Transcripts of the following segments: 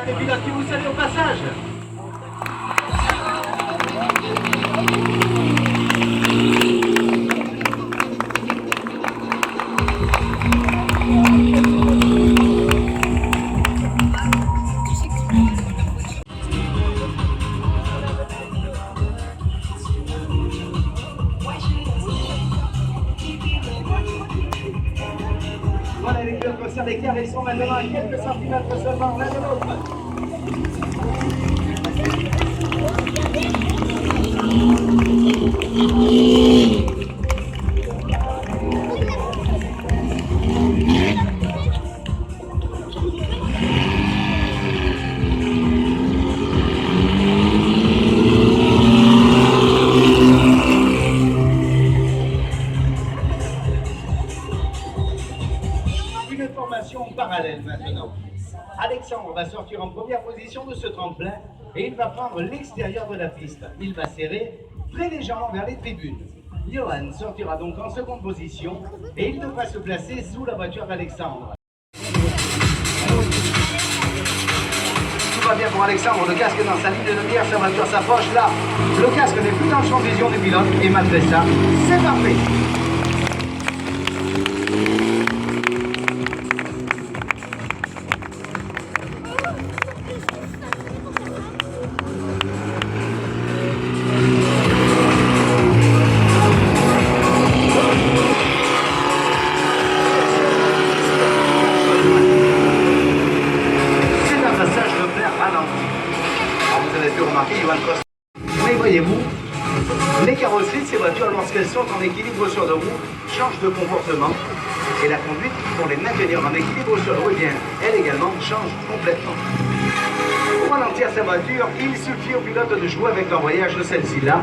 les pilotes qui vous saluent au passage. Voilà, les pilotes concernent l'écart, ils sont maintenant à quelques centimètres seulement l'un de l'autre. Une formation parallèle maintenant. Alexandre va sortir en première position de ce tremplin et il va prendre l'extérieur de la piste. Il va serrer très légèrement vers les tribunes. Johan sortira donc en seconde position et il devra se placer sous la voiture d'Alexandre. Tout va bien pour Alexandre, le casque est dans sa ligne de mire, sa voiture s'approche là. Le casque n'est plus dans le champ de vision du pilote et malgré ça, c'est parfait. Mais voyez-vous, les carrosseries de ces voitures, lorsqu'elles sont en équilibre sur deux roues, changent de comportement. Et la conduite, pour les maintenir en équilibre sur deux roues, elle également change complètement. Pour ralentir sa voiture, il suffit au pilote de jouer avec l'embrayage de celle-ci là.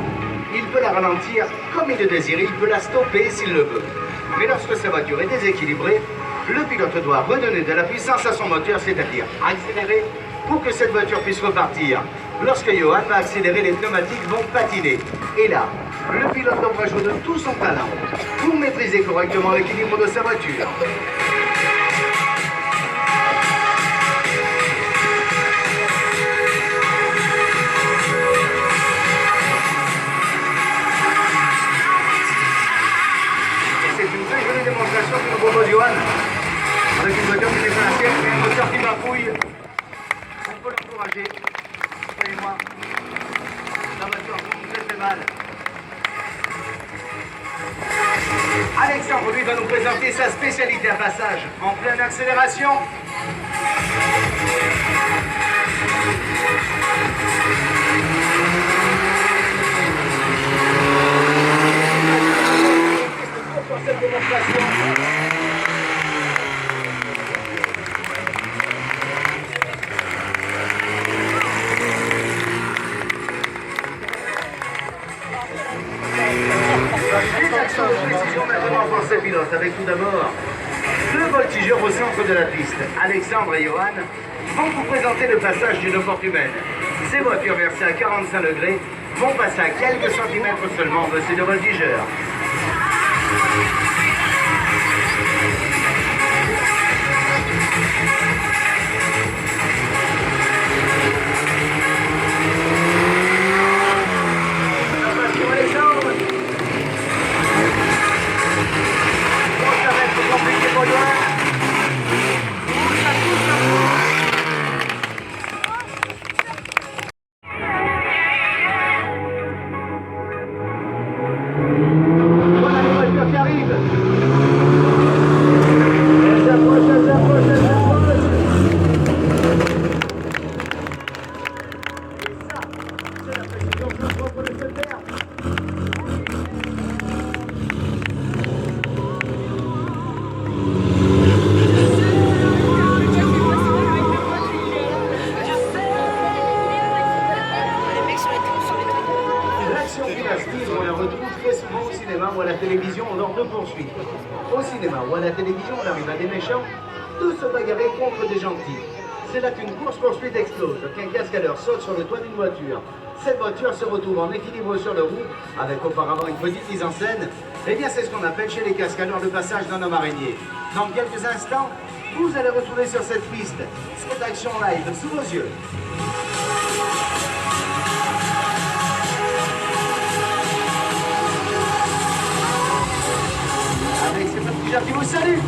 Il peut la ralentir comme il le désire, il peut la stopper s'il le veut. Mais lorsque sa voiture est déséquilibrée, le pilote doit redonner de la puissance à son moteur, c'est-à-dire accélérer pour que cette voiture puisse repartir. Lorsque Johan va accélérer, les pneumatiques vont patiner. Et là, le pilote devra jouer de tout son talent pour maîtriser correctement l'équilibre de sa voiture. Et c'est une très jolie démonstration que nous propose Johan. Avec une voiture qui n'est pas la sienne, mais une voiture qui bafouille. On peut l'encourager. Voyez-moi, la voiture tombe très mal. Alexandre, lui, va nous présenter sa spécialité à passage en pleine accélération. Pour cette démonstration. Les actions de précision maintenant pour ces pilotes, avec tout d'abord deux voltigeurs au centre de la piste. Alexandre et Johan vont vous présenter le passage d'une porte humaine. Ces voitures versées à 45 degrés vont passer à quelques centimètres seulement de ces deux voltigeurs. Voilà les voitures qui arrivent. Elles s'approchent, elles s'approchent, elles s'approchent. Et ça, c'est la précision propre de ce terme. L'action qui va suivre, on la retrouve très souvent au cinéma ou à la télévision lors de poursuites. Au cinéma ou à la télévision, on arrive à des méchants tous se bagarrer contre des gentils. C'est là qu'une course-poursuite explose, qu'un cascadeur saute sur le toit d'une voiture. Cette voiture se retrouve en équilibre sur le roue, avec auparavant une petite mise en scène. Eh bien, c'est ce qu'on appelle chez les cascadeurs le passage d'un homme araignée. Dans quelques instants, Vous allez retrouver sur cette piste cette action live sous vos yeux. Avec ces petits gens qui vous saluent.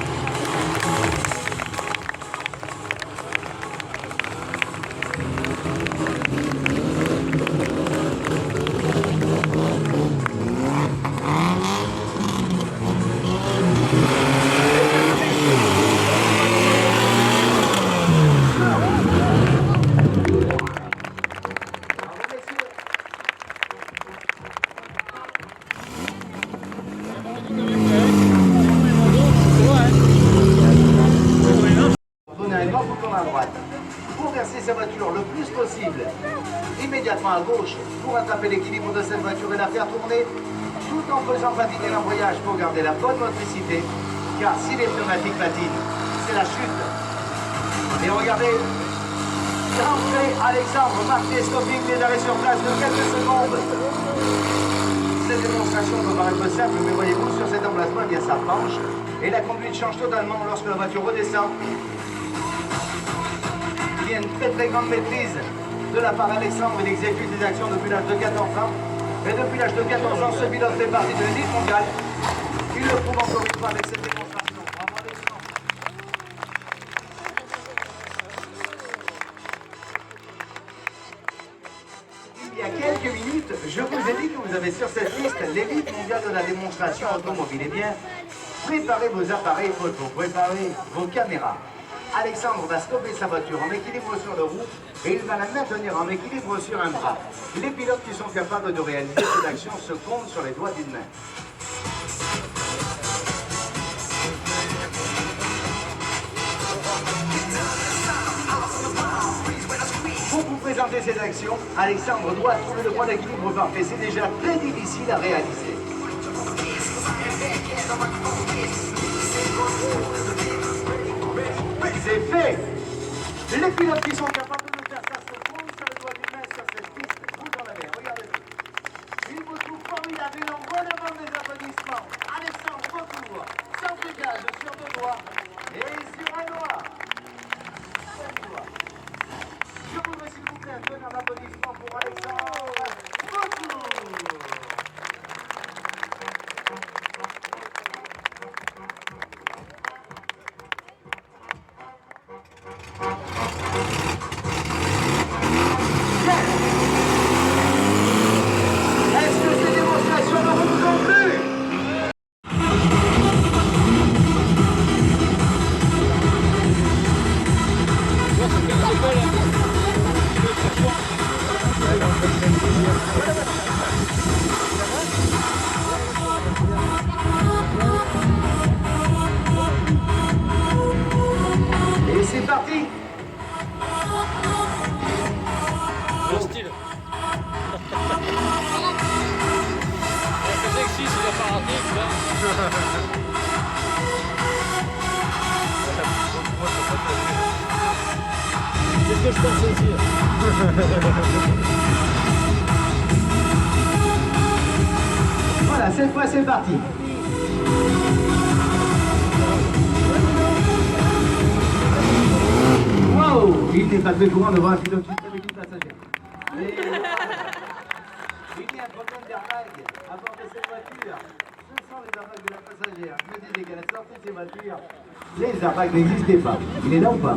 Sa voiture le plus possible immédiatement à gauche pour attraper l'équilibre de cette voiture et la faire tourner tout en faisant patiner l'embrayage pour garder la bonne motricité, car si les pneumatiques patinent, c'est la chute. Et regardez, l'entrée Alexandre marque des stoppings, des arrêts sur place de quelques secondes. Cette démonstration peut paraître simple, mais voyez-vous, sur cet emplacement, eh bien, ça penche et la conduite change totalement lorsque la voiture redescend. Il y a une très grande maîtrise de la part d'Alexandre. Il exécute des actions depuis l'âge de 14 ans. Et depuis l'âge de 14 ans, ce pilote fait partie de l'élite mondiale. Il le prouve encore une fois avec cette démonstration. Bravo Alexandre. Il y a quelques minutes, je vous ai dit que vous avez sur cette liste l'élite mondiale de la démonstration automobile. Eh bien, préparez vos appareils photo, préparez vos caméras. Alexandre va stopper sa voiture en équilibre sur le roue et il va la maintenir en équilibre sur un bras. Les pilotes qui sont capables de réaliser cette action se comptent sur les doigts d'une main. Pour vous présenter cette action, Alexandre doit trouver le point d'équilibre parfait. C'est déjà très difficile à réaliser. C'est fait. Les pilotes qui sont capables de faire ça se comptent sur le doigt d'une main sur cette piste. Vous en avez, regardez-vous. Il vous trouve formidable et on redemande des applaudissements. Alexandre retour, sans brigade, sur deux doigts et sur un doigt. Je voudrais s'il vous plaît un tonnerre d'applaudissements pour Alexandre. Retour. Et c'est parti. Bon style. C'est sexy, il va pas rater, tu vois. C'est ce que je pensais aussi. Voilà, cette fois c'est parti. Wow, il n'est pas très courant de voir un pilote qui fait avec une passagère. Mais il y a un problème d'airbag à bord de cette voiture. Ce sont les airbags de la passagère. Je me disais qu'à la sortie de ces voitures, les airbags n'existaient pas. Il est là ou pas?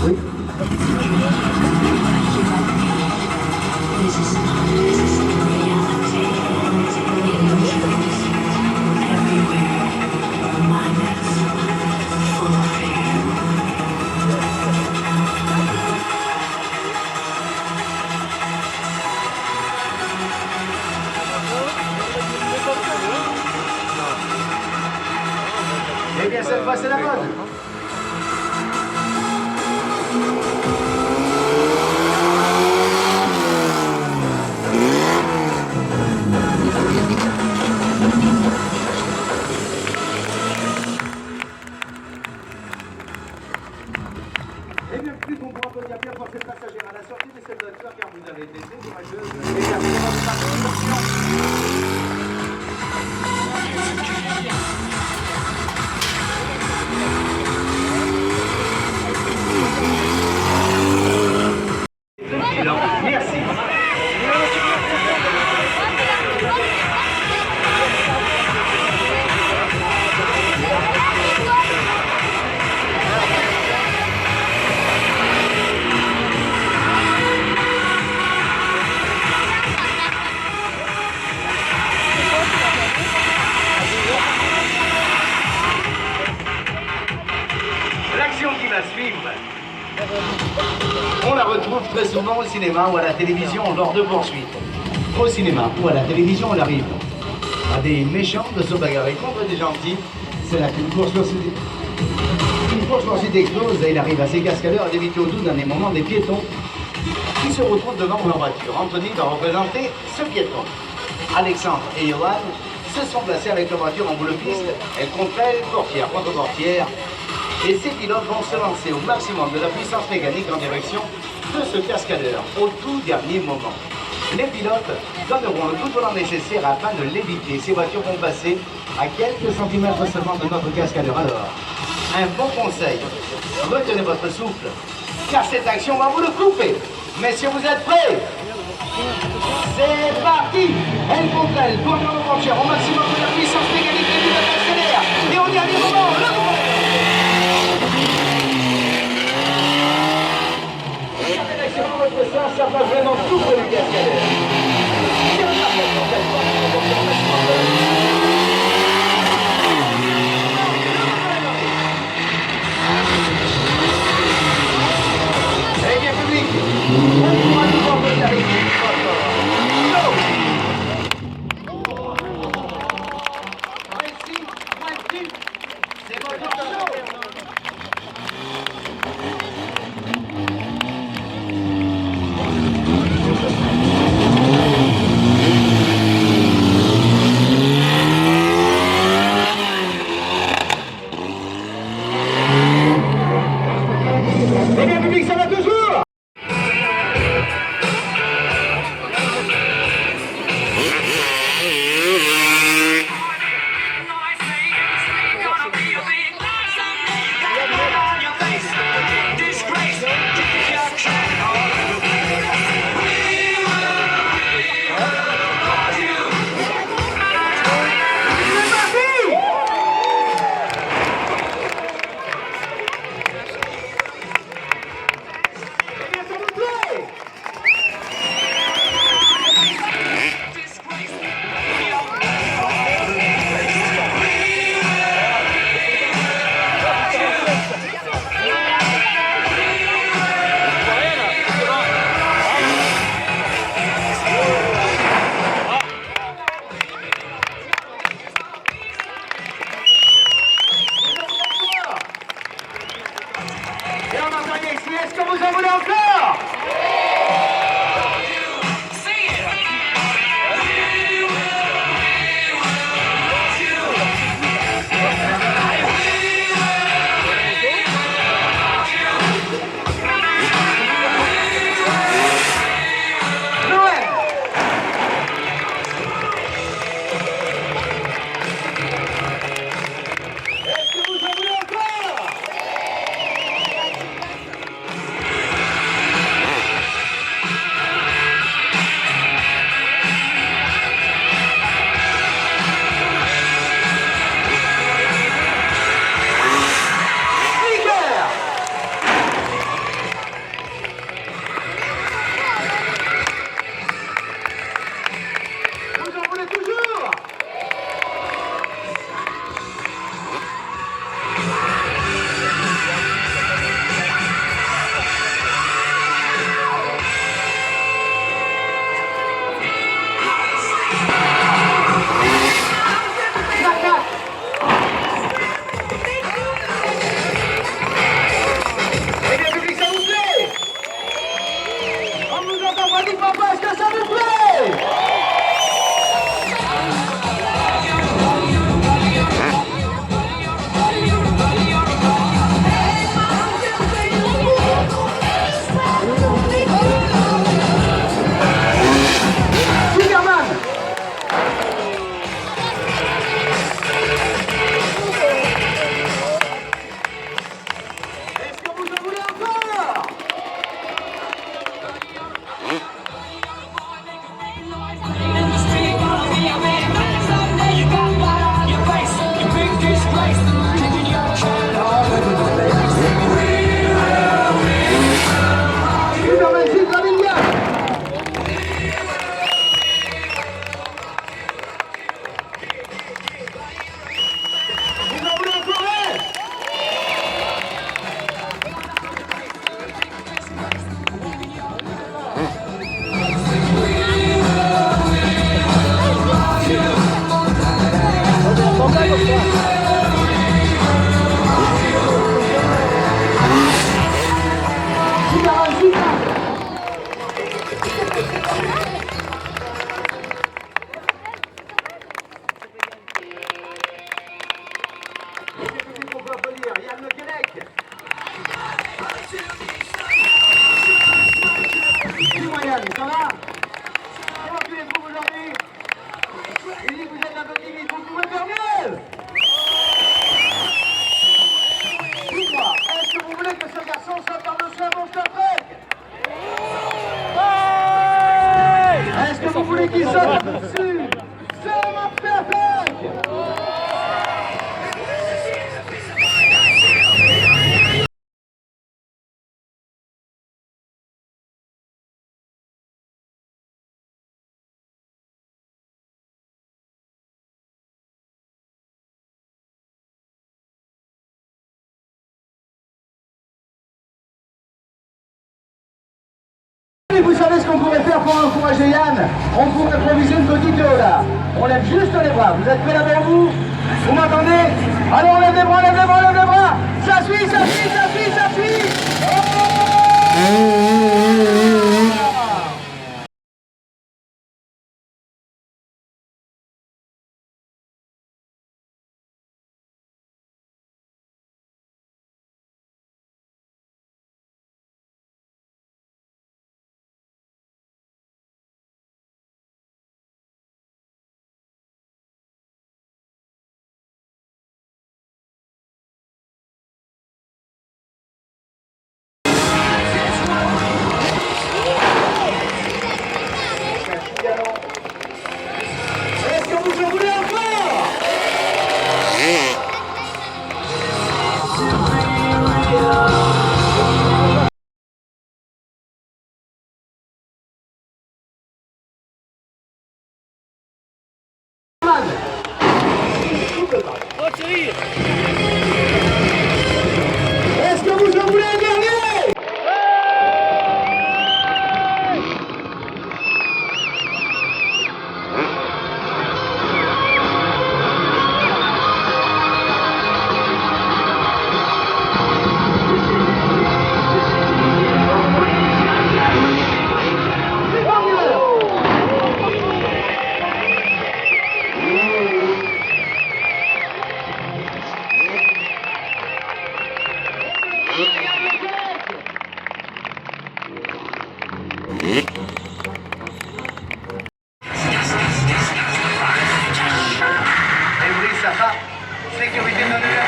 Oui. Eh bien, cette fois, c'est la mode. Eh bien, plus qu'on pourra applaudir bien pour ces passagers à la sortie de cette voiture, car vous avez été très courageux. Et merci de votre participation. retrouve très souvent au cinéma ou à la télévision lors de poursuites. Au cinéma ou à la télévision, on arrive à des méchants de se bagarrer contre des gentils. C'est là qu'une course-poursuite explose et il arrive à ces cascadeurs d'éviter au tout dernier moment des piétons qui se retrouvent devant leur voiture. Anthony va représenter ce piéton. Alexandre et Johan se sont placés avec leur voiture en boule piste. Elle contrôle portière contre portière. Et ces pilotes vont se lancer au maximum de la puissance mécanique en direction de ce cascadeur au tout dernier moment. Les pilotes donneront le tout volant nécessaire afin de l'éviter. Ces voitures vont passer à quelques centimètres seulement de notre cascadeur. Alors, un bon conseil, retenez votre souffle, car cette action va vous le couper. Messieurs, vous êtes prêts? C'est parti! Elle contre elle, tourne dans le frontière au maximum de la puissance mécanique et du accélère. Et au dernier moment, le votre sens, ça va vraiment couper le cascadeur. Eh bien, public, on va nous voir votre arrivée. C'est votre show. savez ce qu'on pourrait faire pour encourager Yann? On pourrait improviser une petite là. On lève juste les bras. Vous êtes prêts là devant vous? Vous m'entendez? Allez, on lève les bras, lève les bras, lève les bras. Ça suit, ça suit, ça suit, ça suit. Est-ce que vous en voulez encore? Oh, Thierry! Est-ce que vous en voulez un dernier? Ebris Safa, sécurité d'honneur.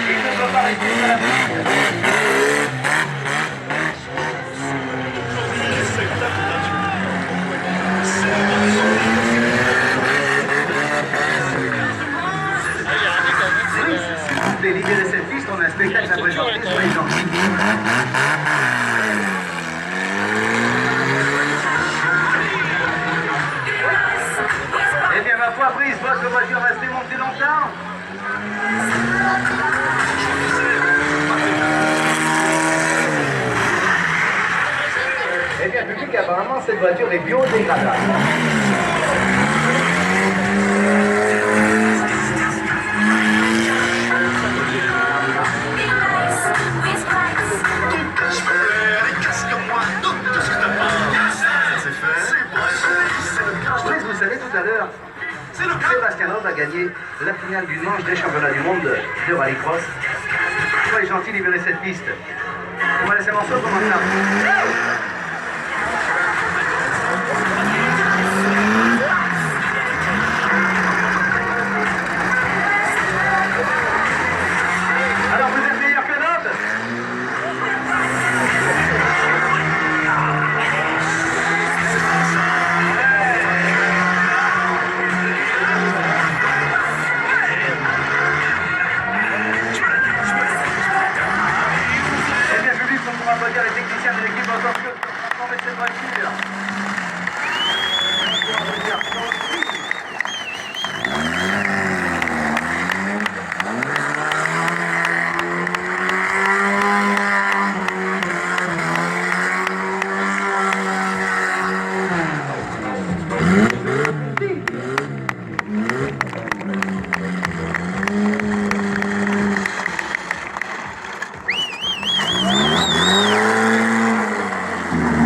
Il ne doit pas rester sur la piste. S'il vous plaît, libérez cette piste, on a un spectacle à présenter, soyez gentils. Eh bien, ma foi, Brice, votre voiture va se démonter longtemps. Eh bien, public, apparemment, cette voiture est biodégradable. Brice, vous savez, tout à l'heure, Sébastien Loeb a gagné la finale du manche des championnats du monde de rallycross. Soyez gentil, libérez cette piste. On va laisser un morceau comme ça. Alors, vous êtes meilleur que l'autre? Eh bien, public, on pourra pas dire les techniciens de l'équipe encore que pour transformer cette voiture.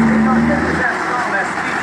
Et dans quelques instants, la suite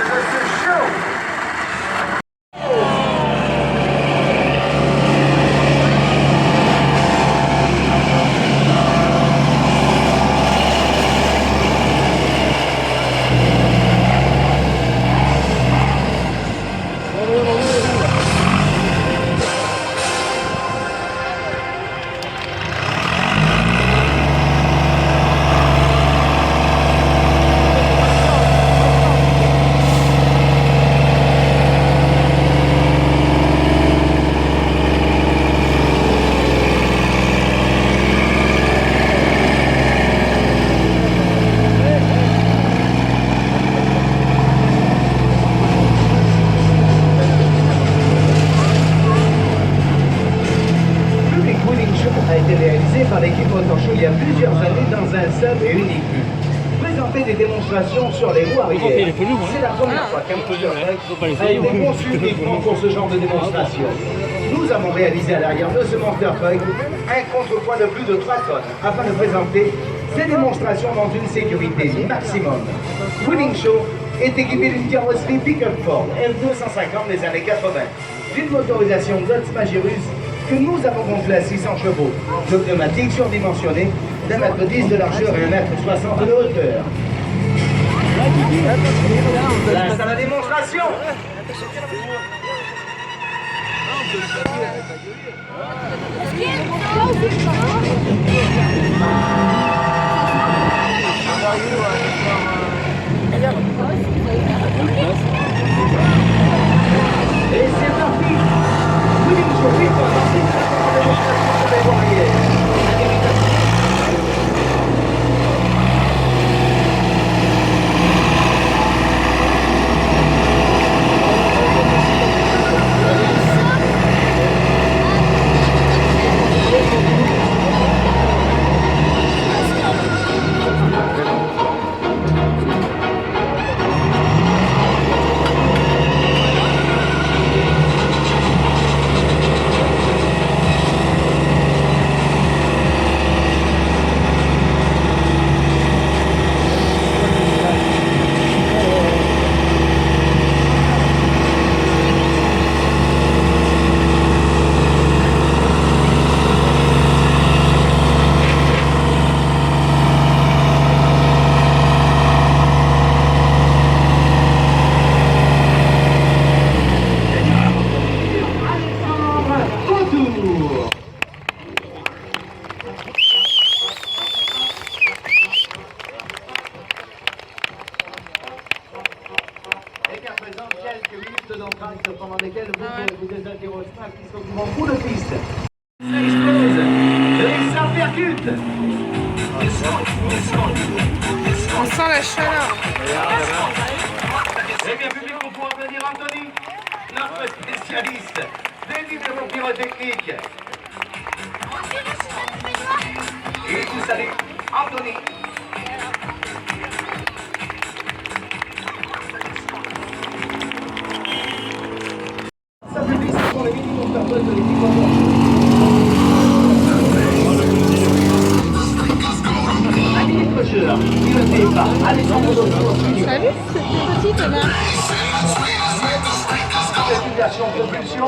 démonstration sur les roues arrière. C'est la première fois qu'un mountain a été conçu uniquement pour ce genre de démonstration. Nous avons réalisé à l'arrière de ce monster truck un contrepoids de plus de 3 tonnes afin de présenter ces démonstrations dans une sécurité maximum. Winning Show est équipé d'une carrosserie pick-up Ford F250 des années 80, d'une motorisation Dodge Magirus que nous avons gonflé à 600 chevaux, de pneumatiques surdimensionnées d'1,10 m de largeur et 1,60 m de hauteur. Place à la démonstration. Et c'est parti. Winning Show, vite, on lance une démonstration sur les voies arrière. Pendant lesquelles vous désinterrogez pas qui sont souvent coup de piste. Ça explose et ça percute. On sent la chaleur. Eh bien, public, on pourra applaudir Anthony, notre spécialiste des numéros pyrotechniques. Et vous savez, Anthony. Salut, c'est petite là. Une version propulsion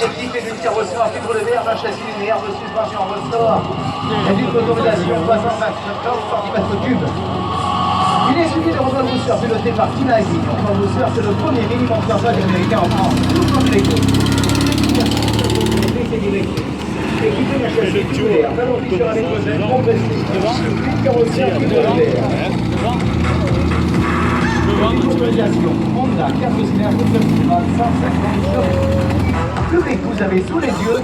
équipée d'une carrosserie en fibre de verre, d'un châssis linéaire de suspension en ressort et d'une motorisation 329 cm3. Il est suffit de rejoindre Booster piloté par Tina Zing. Enfin, Booster, c'est le premier mini-monster truck américain en France, tout comme Lego. Équipé d'un châssis tubulaire, ballon fixeur avec modèle compressif, une carrosserie en fibre de verre. Une motorisation Honda 4 cylindres de 150 chevaux. Public, vous avez sous les yeux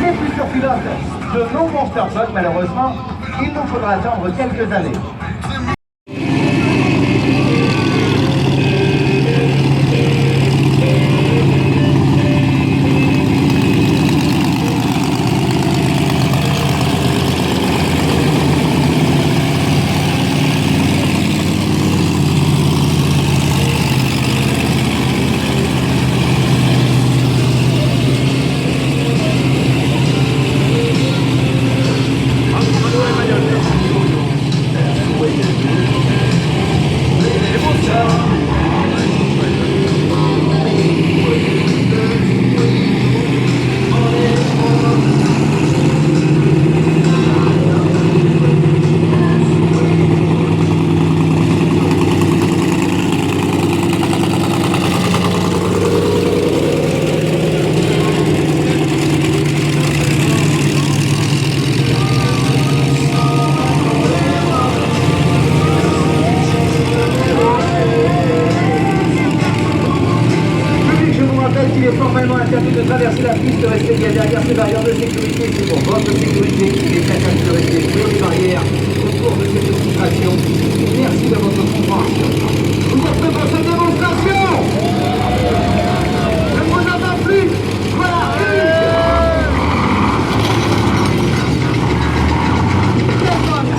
les futurs pilotes de nos monster trucks. Malheureusement, il nous faudra attendre quelques années. Il est formellement interdit de traverser la piste, restez bien derrière ces barrières de sécurité. C'est pour votre sécurité qu'il est interdit de rester sur les barrières au cours de cette démonstration. Merci de votre compréhension. Vous êtes prêts pour cette démonstration? Je ne vous entends plus. Voilà.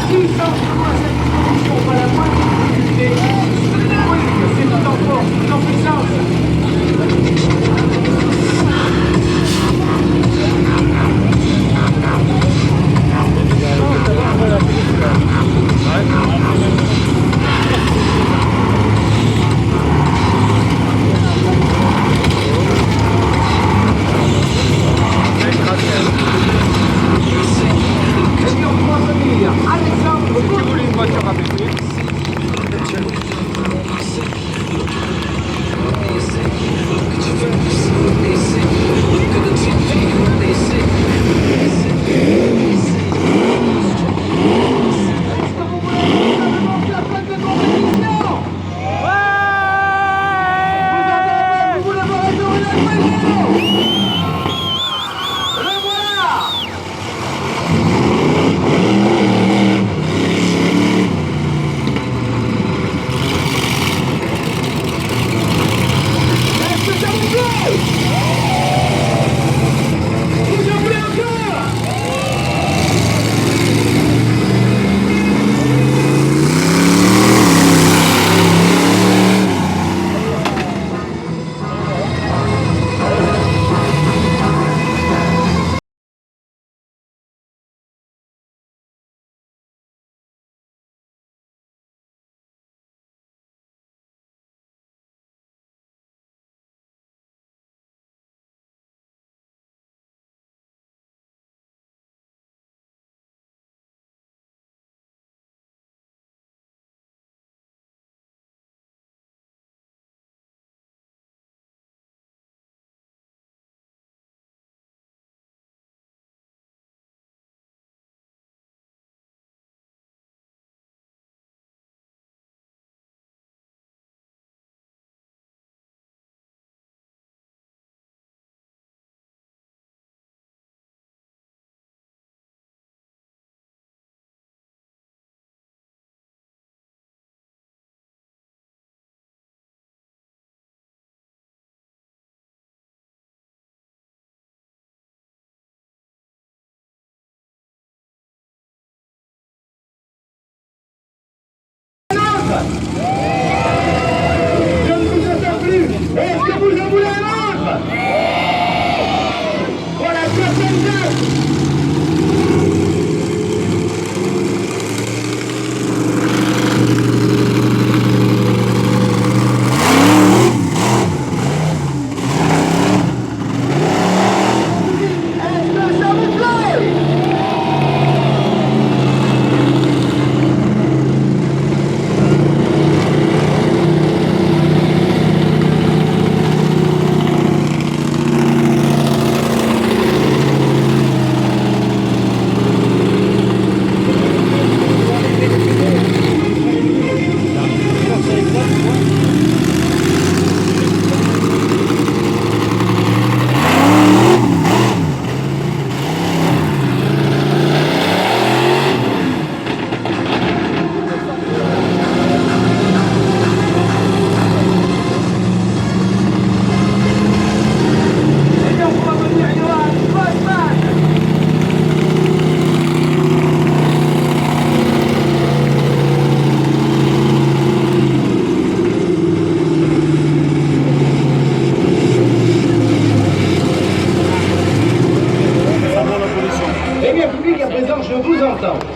600 à cette disposition, pas la moindre Je ne vous entends plus. Est-ce que vous en voulez un autre? Voilà, 62.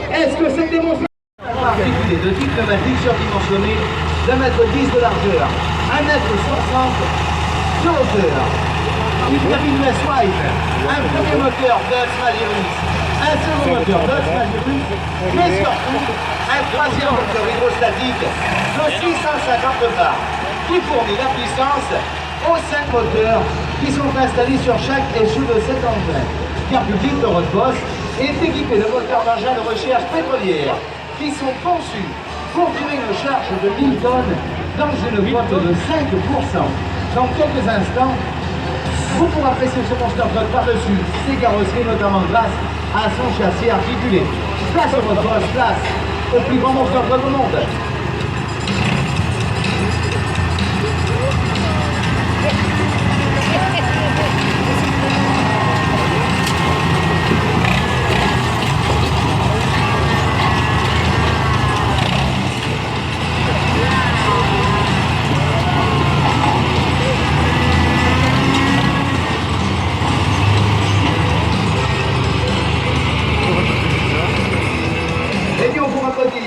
Est-ce que cette démonstration articulée de type pneumatique surdimensionnée d'un mètre 10 de largeur, 1,60 m de hauteur, une cabine Westswipe, un premier moteur Deutz Malirus, un second moteur Deutz Malirus, mais surtout un troisième moteur hydrostatique de 650 bar qui fournit la puissance aux 5 moteurs qui sont installés sur chaque échelle de 7 engins. Car public de Rodbos est équipé de moteurs d'engins de recherche pétrolière qui sont conçus pour tirer une charge de 1000 tonnes dans une flotte de 5%. Dans quelques instants, vous pourrez apprécier ce monster truck par-dessus ses carrosseries, notamment grâce à son châssis articulé. Place au Rodbos, place au plus grand monster truck au monde.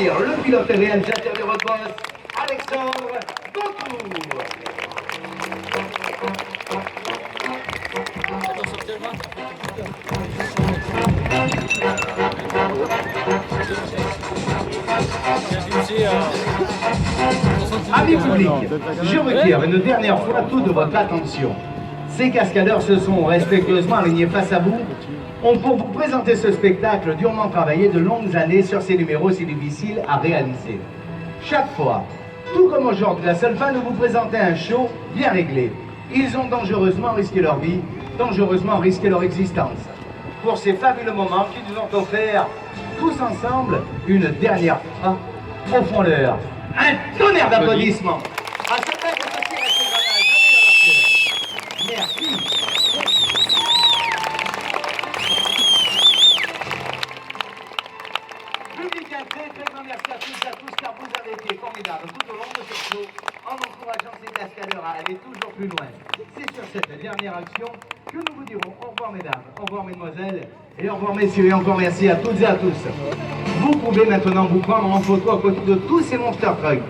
Le pilote et réalisateur de Rodbos, Alexandre Gontour. J'ai Amis publics, je requiers une dernière fois toute votre attention. Ces cascadeurs se sont respectueusement alignés face à vous. On pour vous présenter ce spectacle durement travaillé de longues années sur ces numéros si difficiles à réaliser. Chaque fois, tout comme aujourd'hui, la seule fin de vous présenter un show bien réglé. Ils ont dangereusement risqué leur vie, dangereusement risqué leur existence. Pour ces fabuleux moments qui nous ont offert, tous ensemble, une dernière fois, offrons-leur un tonnerre d'applaudissements. À ce fait, vous aussi restez jamais dans leur cœur. Merci. Public, un très grand merci à tous car vous avez été formidables tout au long de ce show en encourageant ces cascadeurs à aller toujours plus loin. C'est sur cette dernière action que nous vous dirons au revoir mesdames, au revoir mesdemoiselles et au revoir messieurs et encore merci à toutes et à tous. Vous pouvez maintenant vous prendre en photo à côté de tous ces Monster Trucks.